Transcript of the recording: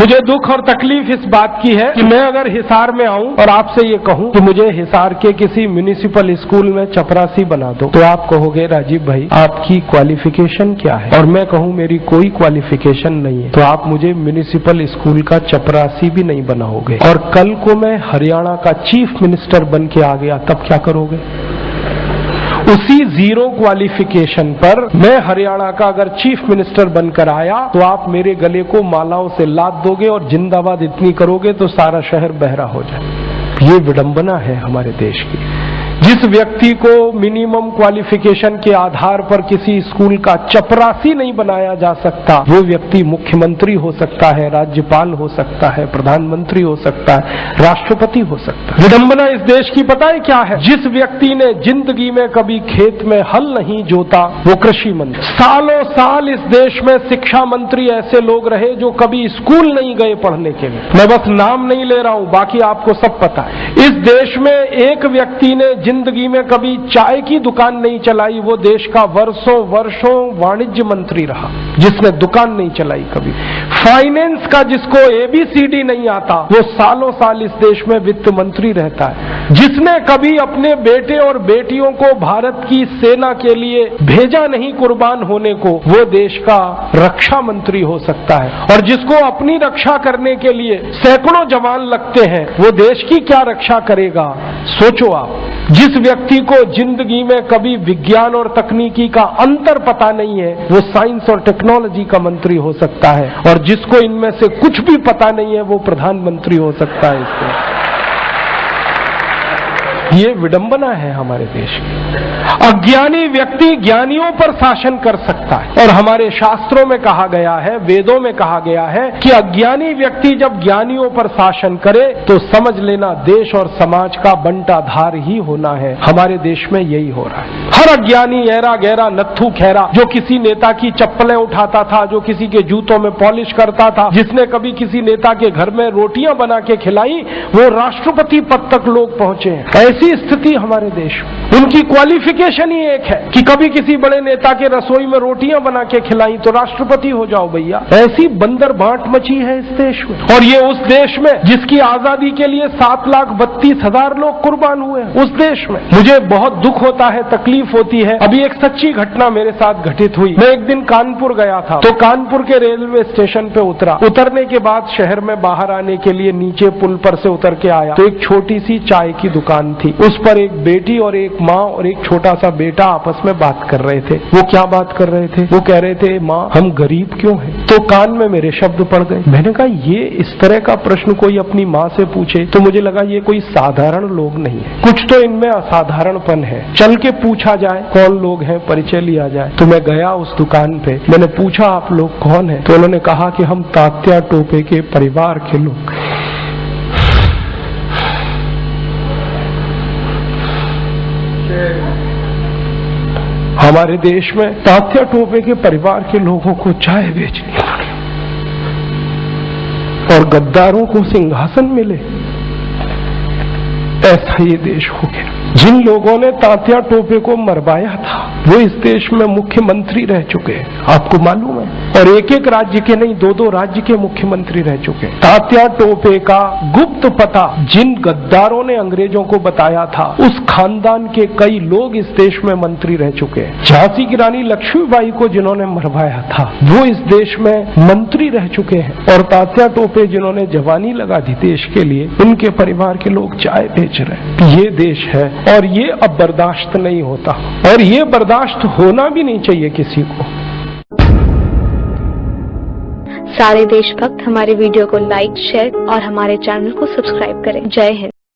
मुझे दुख और तकलीफ इस बात की है कि मैं अगर हिसार में आऊं और आपसे ये कहूं कि मुझे हिसार के किसी म्युनिसिपल स्कूल में चपरासी बना दो, तो आप कहोगे राजीव भाई आपकी क्वालिफिकेशन क्या है, और मैं कहूं मेरी कोई क्वालिफिकेशन नहीं है, तो आप मुझे म्युनिसिपल स्कूल का चपरासी भी नहीं बनाओगे। और कल को मैं हरियाणा का चीफ मिनिस्टर बन के आ गया, तब क्या करोगे? उसी जीरो क्वालिफिकेशन पर मैं हरियाणा का अगर चीफ मिनिस्टर बनकर आया तो आप मेरे गले को मालाओं से लाद दोगे और जिंदाबाद इतनी करोगे तो सारा शहर बहरा हो जाए। ये विडंबना है हमारे देश की। जिस व्यक्ति को मिनिमम क्वालिफिकेशन के आधार पर किसी स्कूल का चपरासी नहीं बनाया जा सकता, वो व्यक्ति मुख्यमंत्री हो सकता है, राज्यपाल हो सकता है, प्रधानमंत्री हो सकता है, राष्ट्रपति हो सकता है। विडंबना इस देश की पता है क्या है? जिस व्यक्ति ने जिंदगी में कभी खेत में हल नहीं जोता वो कृषि मंत्री। सालों साल इस देश में शिक्षा मंत्री ऐसे लोग रहे जो कभी स्कूल नहीं गए पढ़ने के लिए। मैं बस नाम नहीं ले रहा हूं, बाकी आपको सब पता है। इस देश में एक व्यक्ति ने जिंदगी में कभी चाय की दुकान नहीं चलाई, वो देश का वर्षों वर्षों वाणिज्य मंत्री रहा जिसने दुकान नहीं चलाई कभी। फाइनेंस का जिसको ABCD नहीं आता वो सालों साल इस देश में वित्त मंत्री रहता है। जिसने कभी अपने बेटे और बेटियों को भारत की सेना के लिए भेजा नहीं कुर्बान होने को, वो देश का रक्षा मंत्री हो सकता है। और जिसको अपनी रक्षा करने के लिए सैकड़ों जवान लगते हैं वो देश की क्या रक्षा करेगा? सोचो आप। जिस व्यक्ति को जिंदगी में कभी विज्ञान और तकनीकी का अंतर पता नहीं है वो साइंस और टेक्नोलॉजी का मंत्री हो सकता है, और जिसको इनमें से कुछ भी पता नहीं है वो प्रधानमंत्री हो सकता है। इससे ये विडंबना है हमारे देश की। अज्ञानी व्यक्ति ज्ञानियों पर शासन कर सकता है, और हमारे शास्त्रों में कहा गया है, वेदों में कहा गया है कि अज्ञानी व्यक्ति जब ज्ञानियों पर शासन करे तो समझ लेना देश और समाज का बंटाधार ही होना है। हमारे देश में यही हो रहा है। हर अज्ञानी ऐरा गहरा नत्थू खैरा जो किसी नेता की चप्पलें उठाता था, जो किसी के जूतों में पॉलिश करता था, जिसने कभी किसी नेता के घर में रोटियां बना के खिलाई, वो राष्ट्रपति पद तक लोग पहुंचे हैं। ऐसी स्थिति हमारे देश में। उनकी क्वालिफिकेशन ही एक है कि कभी किसी बड़े नेता के रसोई में रोटियां बना के खिलाई तो राष्ट्रपति हो जाओ भैया। ऐसी बंदर बांट मची है इस देश में। और ये उस देश में जिसकी आजादी के लिए 7,32,000 लोग कुर्बान हुए, उस देश में। मुझे बहुत दुख होता है, तकलीफ होती है। अभी एक सच्ची घटना मेरे साथ घटित हुई। मैं एक दिन कानपुर गया था, तो कानपुर के रेलवे स्टेशन पे उतरा। उतरने के बाद शहर में बाहर आने के लिए नीचे पुल पर से उतर के आया तो एक छोटी सी चाय की दुकान थी। उस पर एक बेटी और एक माँ और एक छोटा सा बेटा आपस में बात कर रहे थे। वो क्या बात कर रहे थे? वो कह रहे थे, माँ हम गरीब क्यों हैं? तो कान में मेरे शब्द पड़ गए। मैंने कहा ये इस तरह का प्रश्न कोई अपनी माँ से पूछे तो मुझे लगा ये कोई साधारण लोग नहीं है, कुछ तो इनमें असाधारणपन है। चल के पूछा जाए कौन लोग हैं, परिचय लिया जाए। तो मैं गया उस दुकान पे, मैंने पूछा आप लोग कौन है? तो उन्होंने कहा कि हम तात्या टोपे के परिवार के लोग। हमारे देश में तात्या टोपे के परिवार के लोगों को चाय बेचनी पड़ी और गद्दारों को सिंहासन मिले। ऐसा ये देश हो गया। जिन लोगों ने तात्या टोपे को मरवाया था वो इस देश में मुख्यमंत्री रह चुके हैं, आपको मालूम है। और एक एक राज्य के नहीं, 2-2 राज्य के मुख्यमंत्री रह चुके हैं। तात्या टोपे का गुप्त पता जिन गद्दारों ने अंग्रेजों को बताया था, उस खानदान के कई लोग इस देश में मंत्री रह चुके हैं। झांसी की रानी लक्ष्मीबाई को जिन्होंने मरवाया था वो इस देश में मंत्री रह चुके हैं। और तात्या टोपे जिन्होंने जवानी लगा दी देश के लिए, उनके परिवार के लोग चाय बेच रहे हैं। ये देश है और ये अब बर्दाश्त नहीं होता, और ये बर्दाश्त होना भी नहीं चाहिए किसी को। सारे देशभक्त हमारे वीडियो को लाइक, शेयर और हमारे चैनल को सब्सक्राइब करें। जय हिंद।